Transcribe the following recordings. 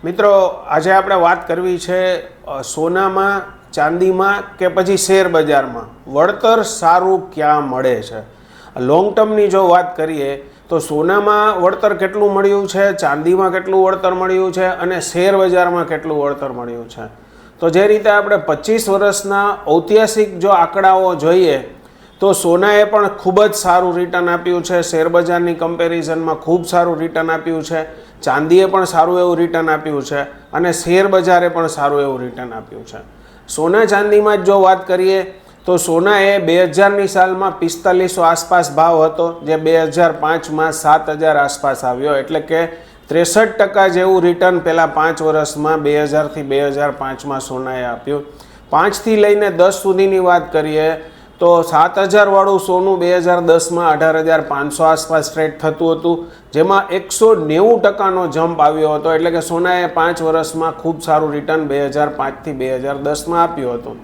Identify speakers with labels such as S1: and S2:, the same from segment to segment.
S1: મિત્રો આજે આપણે વાત કરવી છે સોનામાં, ચાંદીમાં કે પછી શેર બજારમાં વળતર સારું ક્યાં મળે છે. લોંગ ટર્મની જો વાત કરીએ તો સોનામાં વળતર કેટલું મળ્યું છે, ચાંદીમાં કેટલું વળતર મળ્યું છે અને શેર બજારમાં કેટલું વળતર મળ્યું છે. તો જે રીતે આપણે 25 વર્ષના ઐતિહાસિક જો આંકડાઓ જોઈએ તો સોનાએ પણ ખૂબ જ સારું રિટર્ન આપ્યું છે, શેર બજારની કમ્પેરિઝનમાં ખૂબ સારું રિટર્ન આપ્યું છે, ચાંદીએ પણ સારું એવું રિટર્ન આપ્યું છે અને શેર બજારે પણ સારું એવું રિટર્ન આપ્યું છે. સોના ચાંદીમાં જ જો વાત કરીએ તો સોનાએ 2000ની સાલમાં 4500 આસપાસ ભાવ હતો, જે 2005માં 7000 આસપાસ આવ્યો, એટલે કે 63% જેવું રિટર્ન પહેલાં 5 વર્ષમાં 2000થી 2005માં સોનાએ આપ્યું. 5થી લઈને 10 સુધીની વાત કરીએ તો 7000 વાળું સોનું 2010માં 18500 આસપાસ ટ્રેડ થતું હતું, જેમાં 190%નો જમ્પ આવ્યો હતો, એટલે કે સોનાએ 5 વર્ષમાં ખૂબ સારું રિટર્ન 2005થી 2010માં આપ્યું હતું.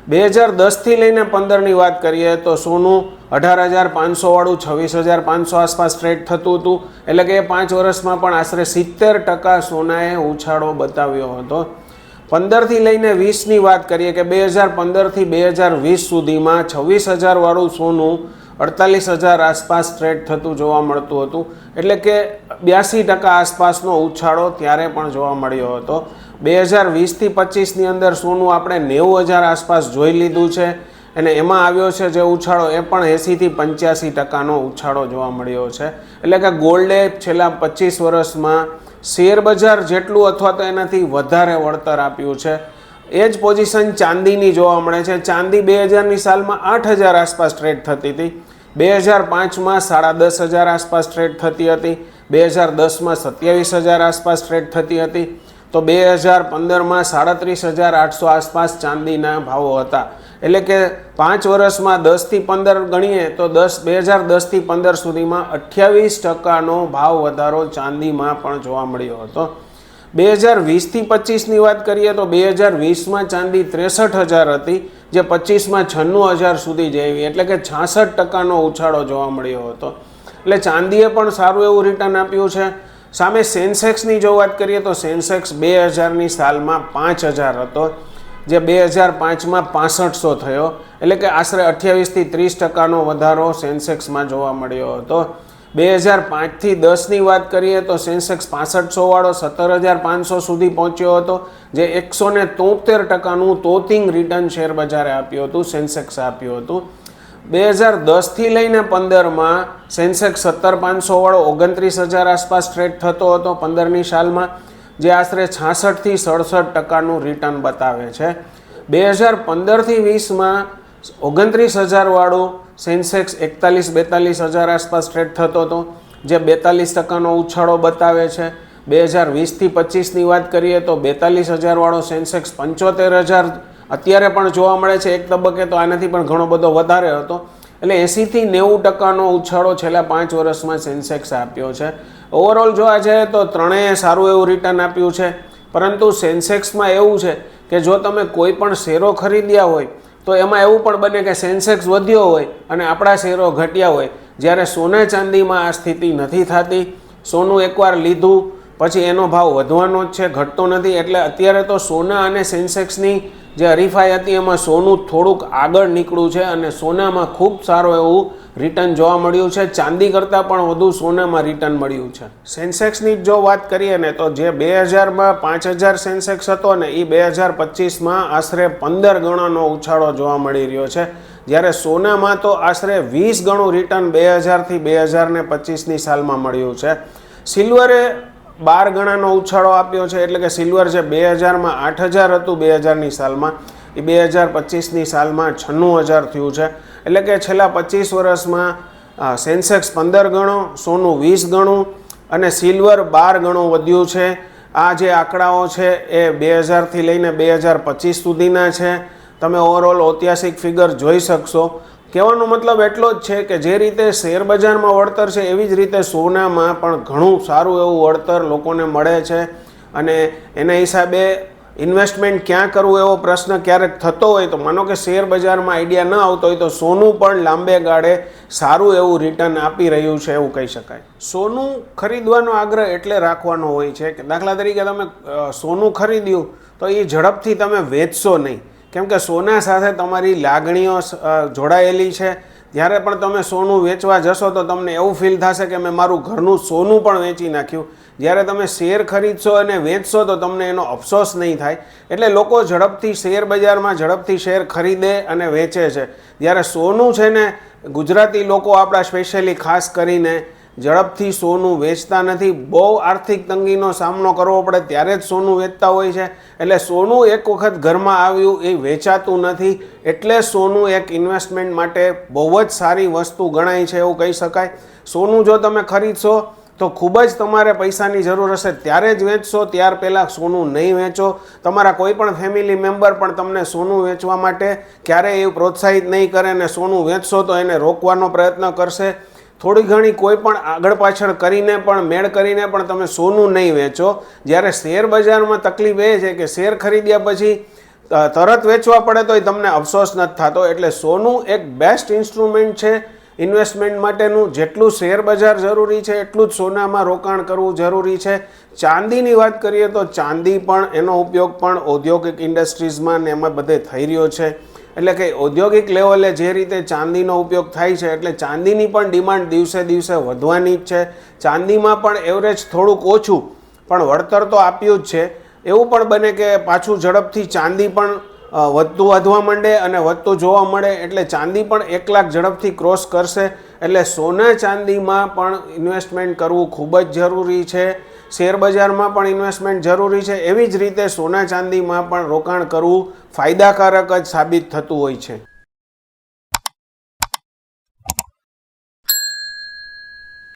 S1: 2010થી લઈને 15ની વાત કરીએ તો સોનું 18500 વાળું 26500 આસપાસ ટ્રેડ થતું હતું, એટલે કે 5 વર્ષમાં પણ આશરે 70% સોનાએ ઉછાળો બતાવ્યો હતો. 15થી લઈને 20ની વાત કરીએ કે 2015થી 2020 સુધીમાં 26000 વાળું સોનું 48000 આસપાસ ટ્રેડ થતું જોવા મળતું હતું, એટલે કે 82% આસપાસનો ઉછાળો ત્યારે પણ જોવા મળ્યો હતો. 2020થી 25ની અંદર સોનું આપણે 90000 આસપાસ જોઈ લીધું છે અને એમાં આવ્યો છે જે ઉછાળો એ પણ 80થી 85%નો ઉછાળો જોવા મળ્યો છે. એટલે કે ગોલ્ડે છેલ્લા 25 વર્ષમાં શેર બજાર જેટલું અથવા તો એનાથી વધારે વળતર આપ્યું છે. એ જ પોઝિશન ચાંદીની જોવા મળે છે. ચાંદી 2000ની સાલમાં 8000 આસપાસ ટ્રેડ થતી હતી, 2005માં 10500 આસપાસ ટ્રેડ થતી હતી, 2010માં 27000 આસપાસ ટ્રેડ થતી હતી, તો 2015માં 37800 આસપાસ ચાંદીના ભાવો હતા. એટલે કે 5 વર્ષમાં 10થી 15 ગણીએ તો 2010થી 15 સુધીમાં 28%નો ભાવ વધારો ચાંદીમાં પણ જોવા મળ્યો હતો. 2020થી 25ની વાત કરીએ તો 2020માં ચાંદી 63000 હતી, જે 25માં 96000 સુધી જઈ આવી, એટલે કે 66%નો ઉછાળો જોવા મળ્યો હતો. એટલે ચાંદીએ પણ સારું એવું રિટર્ન આપ્યું છે. સામે સેન્સેક્સની જો વાત કરીએ તો સેન્સેક્સ 2000ની સાલમાં 5000 હતો, જે 2005માં 6500 થયો, એટલે કે આશરે 28થી 30%નો વધારો સેન્સેક્સમાં જોવા મળ્યો હતો. 2005થી 10ની વાત કરીએ તો સેન્સેક્સ 6500 વાળો 17500 સુધી પહોંચ્યો હતો, જે 173%નું તોતિંગ રિટર્ન શેર બજારે આપ્યું હતું, સેન્સેક્સ આપ્યું હતું. 2010થી લઈને 15માં સેન્સેક્સ 17500 વાળો 29000 આસપાસ ટ્રેડ થતો હતો 15ની સાલમાં, જે આશરે 66થી 67%નું રિટર્ન બતાવે છે. 2015થી 20માં 29000 વાળું સેન્સેક્સ 41-42000 આસપાસ ટ્રેડ થતો હતો, જે 42%નો ઉછાળો બતાવે છે. 2020થી 25ની વાત કરીએ તો 42000 વાળો સેન્સેક્સ 75000 અત્યારે પણ જોવા મળે છે. એક તબક્કે તો આનાથી પણ ઘણો બધો વધારે હતો, એટલે 80થી 90%નો ઉછાળો છેલ્લા 5 વર્ષમાં સેન્સેક્સ આપ્યો છે. ઓવરઓલ જોવા જઈએ તો ત્રણેય સારું એવું રિટર્ન આપ્યું છે, પરંતુ સેન્સેક્સમાં એવું છે કે જો તમે કોઈ પણ શેરો ખરીદ્યા હોય તો એમાં એવું પણ બને કે સેન્સેક્સ વધ્યો હોય અને આપણા શેરો ઘટ્યા હોય, જ્યારે સોના ચાંદીમાં આ સ્થિતિ નથી થતી. સોનું એકવાર લીધું પછી એનો ભાવ વધવાનો જ છે, ઘટતો નથી. એટલે અત્યારે તો સોના અને સેન્સેક્સની જે હરીફાઈ હતી એમાં સોનું થોડુંક આગળ નીકળ્યું છે અને સોનામાં ખૂબ સારું એવું રિટર્ન જોવા મળ્યું છે. ચાંદી કરતાં પણ વધુ સોનામાં રિટર્ન મળ્યું છે. સેન્સેક્સની જો વાત કરીએ ને તો જે 2000માં 5000 સેન્સેક્સ હતો ને એ 2025માં આશરે 15 ગણાનો ઉછાળો જોવા મળી રહ્યો છે, જ્યારે સોનામાં તો આશરે 20 ગણું રિટર્ન 2000થી 2025ની સાલમાં મળ્યું છે. સિલ્વરે 12 ગણાનો ઉછાળો આપ્યો છે, એટલે કે સિલ્વર જે 2000માં 8000 હતું 2000ની સાલમાં, એ 2025ની સાલમાં 96000 થયું છે. એટલે કે છેલ્લા 25 વર્ષમાં સેન્સેક્સ 15 ગણો, સોનું 20 ગણું અને સિલ્વર 12 ગણું વધ્યું છે. આ જે આંકડાઓ છે એ 2000થી લઈને 2025 સુધીના છે. તમે ઓવરઓલ ઐતિહાસિક ફિગર જોઈ શકશો. કહેવાનો મતલબ એટલો જ છે કે જે રીતે શેર બજારમાં વળતર છે એવી જ રીતે સોનામાં પણ ઘણું સારું એવું વળતર લોકોને મળે છે અને એના હિસાબે ઇન્વેસ્ટમેન્ટ ક્યાં કરવું એવો પ્રશ્ન ક્યારેક થતો હોય તો માનો કે શેર બજારમાં આઈડિયા ન આવતો હોય તો સોનું પણ લાંબે ગાળે સારું એવું રિટર્ન આપી રહ્યું છે એવું કહી શકાય. સોનું ખરીદવાનો આગ્રહ એટલે રાખવાનો હોય છે કે દાખલા તરીકે તમે સોનું ખરીદ્યું તો એ ઝડપથી તમે વેચશો નહીં, કેમ કે સોના સાથે તમારી લાગણીઓ જોડાયેલી છે. જ્યારે પણ તમે સોનું વેચવા જશો તો તમને એવું ફીલ થશે કે મેં મારું ઘરનું સોનું પણ વેચી નાખ્યું. જ્યારે તમે શેર ખરીદશો અને વેચશો તો તમને એનો અફસોસ નહીં થાય. એટલે લોકો ઝડપથી શેર બજારમાં ઝડપથી શેર ખરીદે અને વેચે છે. જ્યારે સોનું છે ને, ગુજરાતી લોકો આપણા સ્પેશિયલી ખાસ કરીને ઝડપથી સોનું વેચતા નથી. બહુ આર્થિક તંગીનો સામનો કરવો પડે ત્યારે જ સોનું વેચતા હોય છે. એટલે સોનું એક વખત ઘરમાં આવ્યું એ વેચાતું નથી. એટલે સોનું એક ઇન્વેસ્ટમેન્ટ માટે બહુ જ સારી વસ્તુ ગણાય છે એવું કહી શકાય. સોનું જો તમે ખરીદશો તો ખૂબ જ તમારે પૈસાની જરૂર હશે ત્યારે જ વેચશો, ત્યાર પહેલાં સોનું નહીં વેચો. તમારા કોઈ પણ ફેમિલી મેમ્બર પણ તમને સોનું વેચવા માટે ક્યારેય એવું પ્રોત્સાહિત નહીં કરે અને સોનું વેચશો તો એને રોકવાનો પ્રયત્ન કરશે. થોડી ઘણી કોઈ પણ આગળ પાછળ કરીને પણ મેળ કરીને પણ તમે સોનું નહીં વેચો. જ્યારે શેર બજારમાં તકલીફ એ છે કે શેર ખરીદ્યા પછી તરત વેચવા પડે તોય તમને અફસોસ નથી થતો. એટલે સોનું એક બેસ્ટ ઇન્સ્ટ્રુમેન્ટ છે ઇન્વેસ્ટમેન્ટ માટેનું. જેટલું શેર બજાર જરૂરી છે એટલું જ સોનામાં રોકાણ કરવું જરૂરી છે. ચાંદીની વાત કરીએ તો ચાંદી પણ એનો ઉપયોગ પણ ઔદ્યોગિક ઇન્ડસ્ટ્રીઝમાં ને એમાં બધે થઈ રહ્યો છે. એટલે કે ઔદ્યોગિક લેવલે જે રીતે ચાંદીનો ઉપયોગ થાય છે એટલે ચાંદીની પણ ડિમાન્ડ દિવસે દિવસે વધવાની જ છે. ચાંદીમાં પણ એવરેજ થોડુંક ઓછું પણ વળતર તો આપ્યું જ છે. એવું પણ બને કે પાછું ઝડપથી ચાંદી પણ વધવા માંડે અને વધતું જોવા મળે એટલે ચાંદી પણ 1 લાખ ઝડપથી ક્રોસ કરશે. એટલે સોના ચાંદીમાં પણ ઇન્વેસ્ટમેન્ટ કરવું ખૂબ જ જરૂરી છે. શેર બજારમાં પણ ઇન્વેસ્ટમેન્ટ જરૂરી છે. એવી જ રીતે સોના ચાંદીમાં પણ રોકાણ કરવું ફાયદાકારક જ સાબિત થતું હોય છે.